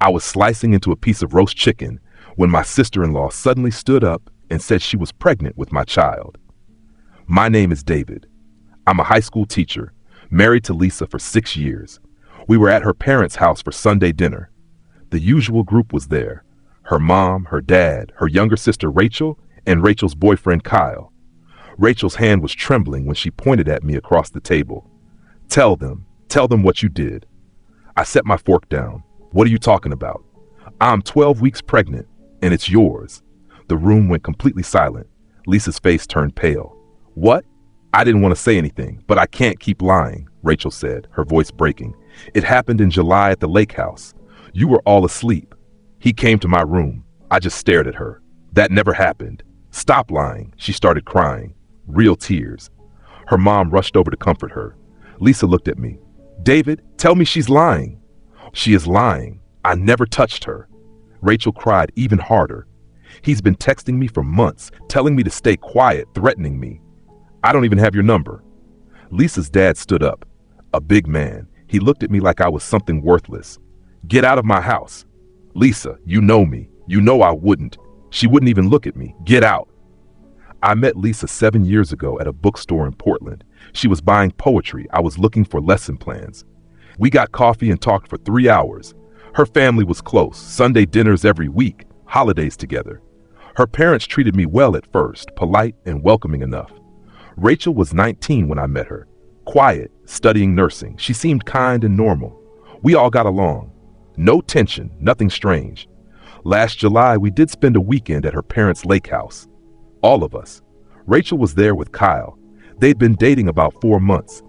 I was slicing into a piece of roast chicken when my sister-in-law suddenly stood up and said she was pregnant with my child. My name is David. I'm a high school teacher, married to Lisa for 6 years. We were at her parents' house for Sunday dinner. The usual group was there: her mom, her dad, her younger sister Rachel, and Rachel's boyfriend Kyle. Rachel's hand was trembling when she pointed at me across the table. Tell them what you did." I set my fork down. "What are you talking about? I'm 12 weeks pregnant, and it's yours." The room went completely silent. Lisa's face turned pale. "What?" "I didn't want to say anything, but I can't keep lying," Rachel said, her voice breaking. "It happened in July at the lake house. You were all asleep. He came to my room. I just stared at her. That never happened." "Stop lying." She started crying. Real tears. Her mom rushed over to comfort her. Lisa looked at me. "David, tell me she's lying." "She is lying. I never touched her." Rachel cried even harder. "He's been texting me for months, telling me to stay quiet, threatening me. I don't even have your number." Lisa's dad stood up. A big man. He looked at me like I was something worthless. "Get out of my house." "Lisa, you know me. You know I wouldn't." She wouldn't even look at me. "Get out." I met Lisa 7 years ago at a bookstore in Portland. She was buying poetry. I was looking for lesson plans. We got coffee and talked for 3 hours. Her family was close, Sunday dinners every week, holidays together. Her parents treated me well at first, polite and welcoming enough. Rachel was 19 when I met her. Quiet, studying nursing. She seemed kind and normal. We all got along. No tension, nothing strange. Last July, we did spend a weekend at her parents' lake house. All of us. Rachel was there with Kyle. They'd been dating about 4 months.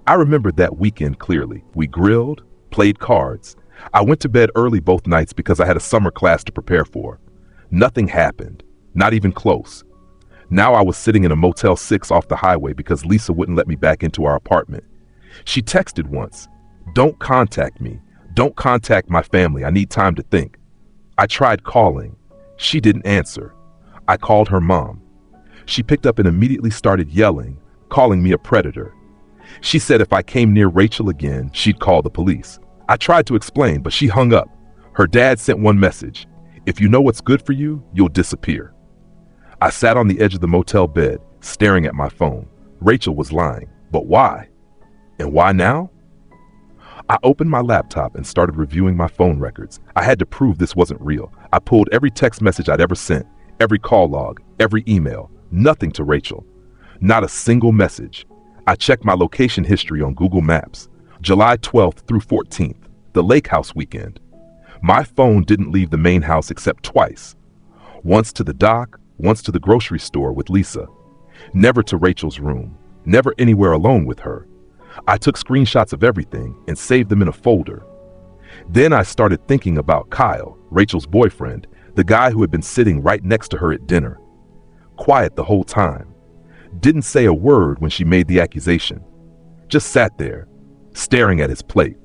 I remembered that weekend clearly. We grilled, played cards. I went to bed early both nights because I had a summer class to prepare for. Nothing happened, not even close. Now I was sitting in a Motel 6 off the highway because Lisa wouldn't let me back into our apartment. She texted once, "Don't contact me. Don't contact my family. I need time to think." I tried calling. She didn't answer. I called her mom. She picked up and immediately started yelling, calling me a predator. She said if I came near Rachel again, she'd call the police. I tried to explain, but she hung up. Her dad sent one message: "If you know what's good for you, you'll disappear." I sat on the edge of the motel bed, staring at my phone. Rachel was lying, but why? And why now? I opened my laptop and started reviewing my phone records. I had to prove this wasn't real. I pulled every text message I'd ever sent, every call log, every email. Nothing to Rachel. Not a single message. I checked my location history on Google Maps. July 12th through 14th, the lake house weekend. My phone didn't leave the main house except twice. Once to the dock, once to the grocery store with Lisa. Never to Rachel's room. Never anywhere alone with her. I took screenshots of everything and saved them in a folder. Then I started thinking about Kyle, Rachel's boyfriend, the guy who had been sitting right next to her at dinner. Quiet the whole time. Didn't say a word when she made the accusation. Just sat there, staring at his plate.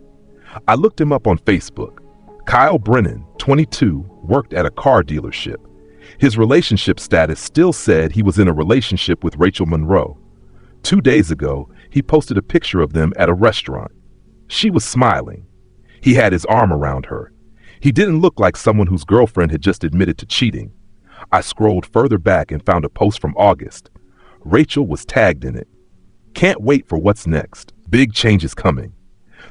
I looked him up on Facebook. Kyle Brennan, 22, worked at a car dealership. His relationship status still said he was in a relationship with Rachel Monroe. 2 days ago, he posted a picture of them at a restaurant. She was smiling. He had his arm around her. He didn't look like someone whose girlfriend had just admitted to cheating. I scrolled further back and found a post from August. Rachel was tagged in it. Can't wait for what's next. Big changes coming.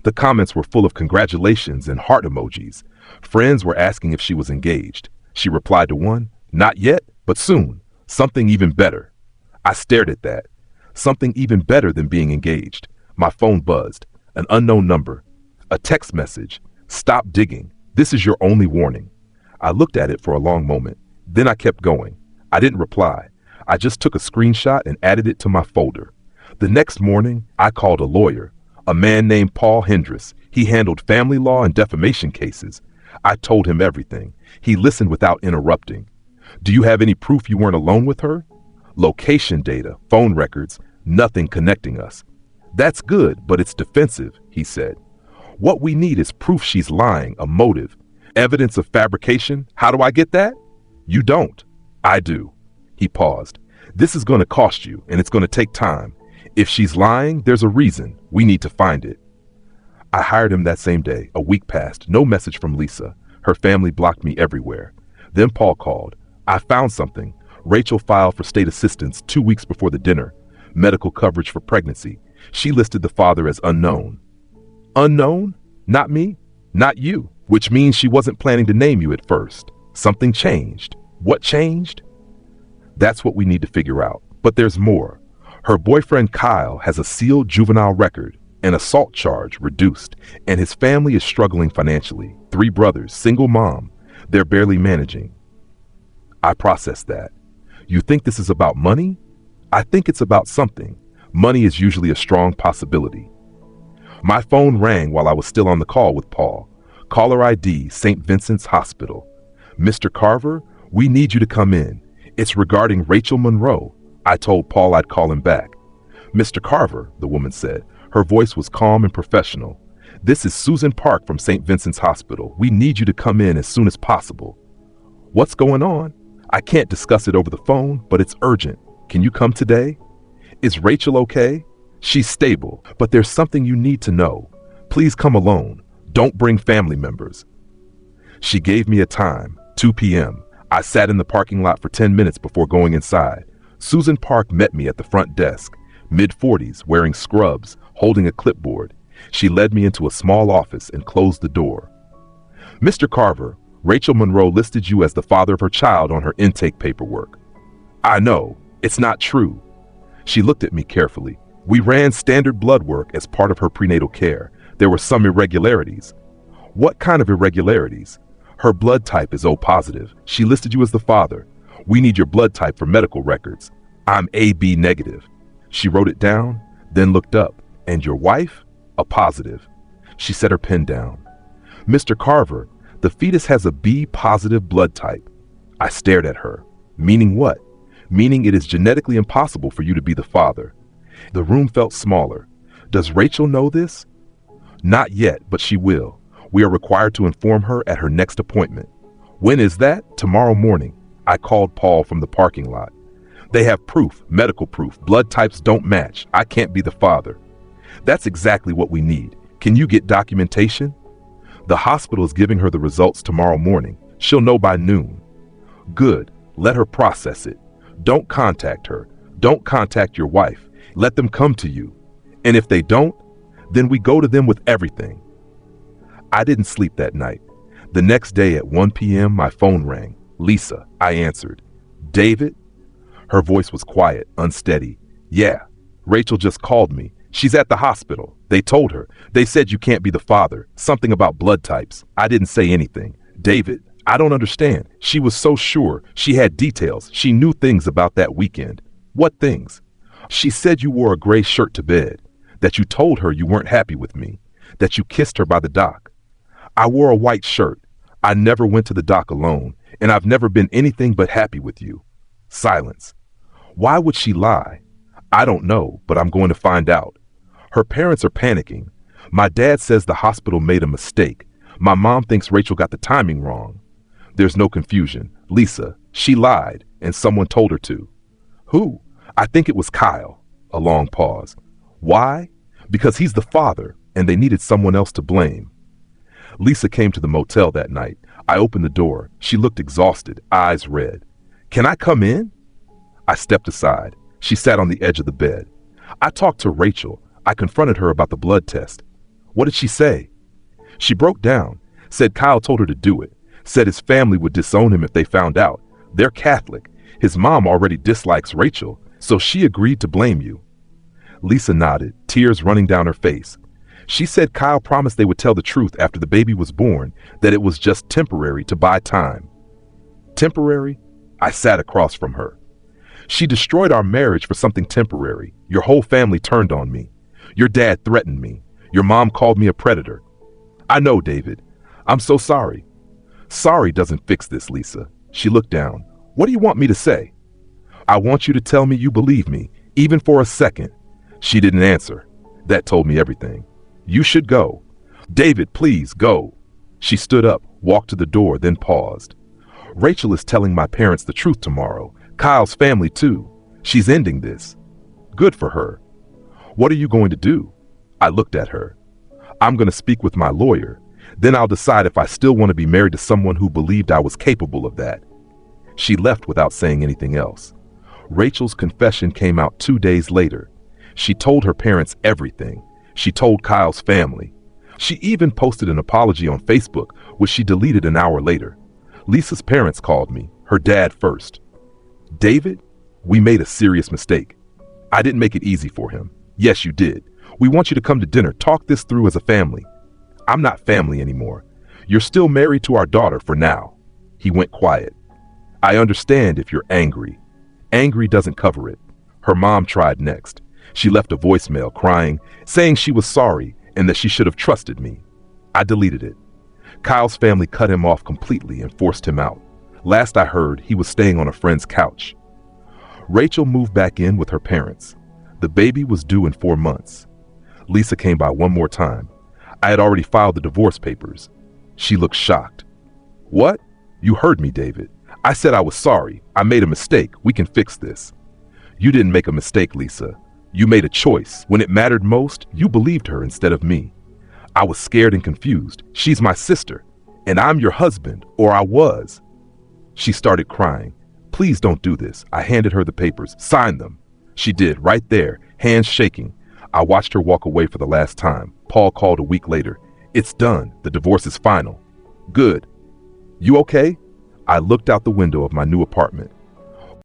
The comments were full of congratulations and heart emojis. Friends were asking if she was engaged. She replied to one, "Not yet, but soon. Something even better." I stared at that. Something even better than being engaged. My phone buzzed. An unknown number. A text message. "Stop digging. This is your only warning." I looked at it for a long moment. Then I kept going. I didn't reply. I just took a screenshot and added it to my folder. The next morning, I called a lawyer, a man named Paul Hendress. He handled family law and defamation cases. I told him everything. He listened without interrupting. "Do you have any proof you weren't alone with her?" "Location data, phone records, nothing connecting us." "That's good, but it's defensive," he said. "What we need is proof she's lying, a motive. Evidence of fabrication. How do I get that?" "You don't." "I do." He paused. "This is going to cost you, and it's going to take time. If she's lying, there's a reason. We need to find it." I hired him that same day. A week passed. No message from Lisa. Her family blocked me everywhere. Then Paul called. I found something. Rachel filed for state assistance 2 weeks before the dinner. Medical coverage for pregnancy. She listed the father as unknown. Unknown? Not me? Not you. Which means she wasn't planning to name you at first. Something changed. What changed? That's what we need to figure out. But there's more. Her boyfriend Kyle has a sealed juvenile record, an assault charge reduced, and his family is struggling financially. 3 brothers, single mom. They're barely managing. I processed that. You think this is about money? I think it's about something. Money is usually a strong possibility. My phone rang while I was still on the call with Paul. Caller ID, St. Vincent's Hospital. Mr. Carver, we need you to come in. It's regarding Rachel Monroe. I told Paul I'd call him back. Mr. Carver, the woman said. Her voice was calm and professional. This is Susan Park from St. Vincent's Hospital. We need you to come in as soon as possible. What's going on? I can't discuss it over the phone, but it's urgent. Can you come today? Is Rachel okay? She's stable, but there's something you need to know. Please come alone. Don't bring family members. She gave me a time, 2 p.m. I sat in the parking lot for 10 minutes before going inside. Susan Park met me at the front desk, mid-40s, wearing scrubs, holding a clipboard. She led me into a small office and closed the door. Mr. Carver, Rachel Monroe listed you as the father of her child on her intake paperwork. I know, it's not true. She looked at me carefully. We ran standard blood work as part of her prenatal care. There were some irregularities. What kind of irregularities? Her blood type is O positive. She listed you as the father. We need your blood type for medical records. I'm AB negative. She wrote it down, then looked up. And your wife? A positive. She set her pen down. Mr. Carver, the fetus has a B positive blood type. I stared at her. Meaning what? Meaning it is genetically impossible for you to be the father. The room felt smaller. Does Rachel know this? Not yet, but she will. We are required to inform her at her next appointment. When is that? Tomorrow morning. I called Paul from the parking lot. They have proof, medical proof. Blood types don't match. I can't be the father. That's exactly what we need. Can you get documentation? The hospital is giving her the results tomorrow morning. She'll know by noon. Good. Let her process it. Don't contact her. Don't contact your wife. Let them come to you. And if they don't, then we go to them with everything. I didn't sleep that night. The next day at 1 p.m., my phone rang. Lisa, I answered. David? Her voice was quiet, unsteady. Yeah, Rachel just called me. She's at the hospital. They told her. They said you can't be the father. Something about blood types. I didn't say anything. David, I don't understand. She was so sure. She had details. She knew things about that weekend. What things? She said you wore a gray shirt to bed, that you told her you weren't happy with me, that you kissed her by the dock. I wore a white shirt. I never went to the dock alone, and I've never been anything but happy with you. Silence. Why would she lie? I don't know, but I'm going to find out. Her parents are panicking. My dad says the hospital made a mistake. My mom thinks Rachel got the timing wrong. There's no confusion. Lisa, she lied, and someone told her to. Who? I think it was Kyle. A long pause. Why? Because he's the father, and they needed someone else to blame. Lisa came to the motel that night. I opened the door. She looked exhausted, eyes red. Can I come in? I stepped aside. She sat on the edge of the bed. I talked to Rachel. I confronted her about the blood test. What did she say? She broke down, said Kyle told her to do it, said his family would disown him if they found out. They're Catholic. His mom already dislikes Rachel, so she agreed to blame you. Lisa nodded, tears running down her face. She said Kyle promised they would tell the truth after the baby was born, that it was just temporary to buy time. Temporary? I sat across from her. She destroyed our marriage for something temporary. Your whole family turned on me. Your dad threatened me. Your mom called me a predator. I know, David. I'm so sorry. Sorry doesn't fix this, Lisa. She looked down. What do you want me to say? I want you to tell me you believe me, even for a second. She didn't answer. That told me everything. You should go. David, please go. She stood up, walked to the door, then paused. Rachel is telling my parents the truth tomorrow. Kyle's family too. She's ending this. Good for her. What are you going to do? I looked at her. I'm going to speak with my lawyer. Then I'll decide if I still want to be married to someone who believed I was capable of that." She left without saying anything else. Rachel's confession came out 2 days later. She told her parents everything. She told Kyle's family. She even posted an apology on Facebook, which she deleted an hour later. Lisa's parents called me, her dad first. "David, we made a serious mistake. I didn't make it easy for him. Yes, you did. We want you to come to dinner, talk this through as a family. I'm not family anymore. You're still married to our daughter for now." He went quiet. "I understand if you're angry. Angry doesn't cover it." Her mom tried next. She left a voicemail crying, saying she was sorry and that she should have trusted me. I deleted it. Kyle's family cut him off completely and forced him out. Last I heard, he was staying on a friend's couch. Rachel moved back in with her parents. The baby was due in 4 months. Lisa came by one more time. I had already filed the divorce papers. She looked shocked. "What? You heard me, David. I said I was sorry. I made a mistake. We can fix this." "You didn't make a mistake, Lisa. You made a choice. When it mattered most, you believed her instead of me. I was scared and confused. She's my sister, and I'm your husband, or I was." She started crying. "Please don't do this." I handed her the papers. "Sign them." She did, right there, hands shaking. I watched her walk away for the last time. Paul called a week later. "It's done. The divorce is final." "Good. You okay?" I looked out the window of my new apartment.